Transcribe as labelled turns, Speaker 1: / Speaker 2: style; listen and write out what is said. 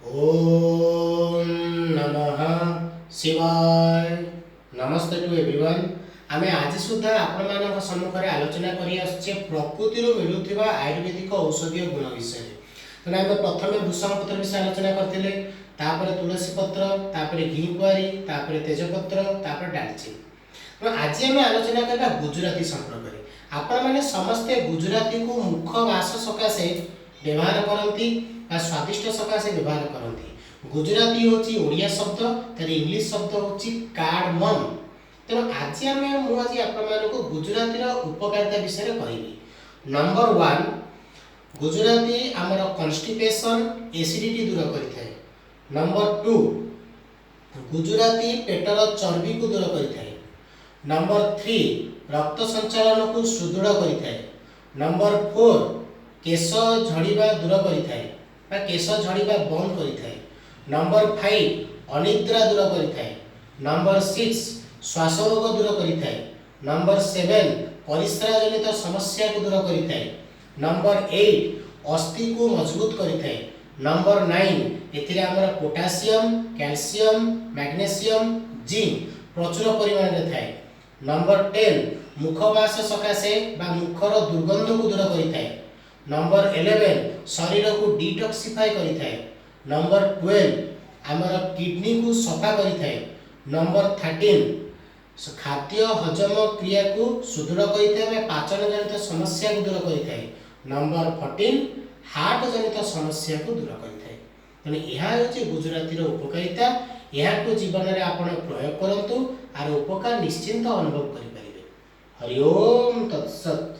Speaker 1: ओम नमः शिवाय। नमस्ते टू एवरीवन। आमे आज सुद्धा आपण मानक सम्मुखरे आलोचना करी आछे प्रकृति रो मिलुथिबा आयुर्वेदिक औषधीय गुण विषय। तने आमे प्रथमे भूषण पत्र विषय आलोचना करथिले, तापरे तुलसी पत्र, तापरे घी कुआरी, तापरे तेजपत्र, तापरे डालचिनी। तो आज आमे आलोचना करबा गुजराती संपर्क रे। आपण माने समस्त गुजराती को मुख वास सकाशे व्यवहार करती स्वादिष्ट सकाशे व्यवहार करती। गुजराती होची ओडिया शब्द, तार इंग्लिश शब्द होची कार्डमम। तेणु आज आम मुझे आपको गुजराती उपकारिता विषय कहबी। नंबर 1, गुजराती आमर कन्स्टिपेशन एसिडिटी दूर करिथाय। नंबर 2, गुजराती पेटर चर्बी को दूर करिथाय। नंबर 3, रक्त संचालन को सुदृढ़ करिथाय। नंबर 4, केश झड़ीबा दूर करिथाय बा केश झड़ीबा बंद करिथाय। नंबर 5, अनिद्रा दूर करिथाय। नंबर 6, श्वास रोग दूर करिथाय। नंबर 7, परिस्रा जनित समस्या को दूर करिथाय। नंबर 8, अस्थि को मजबूत करिथाय। नंबर 9, एथिरे हमर पोटासियम, कैल्शियम, मैग्नीशियम, जिंक प्रचुर परिमाण रे थाए। नंबर 10, मुखवास सकाशे बा मुखर दुर्गंध को दूर करिथाय। नंबर 11, शरीर को डिटॉक्सिफाई करिथाय। नंबर 12, हमर किडनी को सफा करिथाय। नंबर 13, खाद्य हजम क्रिया को सुदृढ़ करिथाय, पाचन जनित समस्या को दूर करिथाय। नंबर 14, हार्ट जनित समस्या को दूर करिथाय। तने यह होची गुजराती रो उपकारिता। यह को जीवन रे आपण प्रयोग करंतु आर उपकार निश्चिंत अनुभव करि परिबे। हरि ओम तत्सत।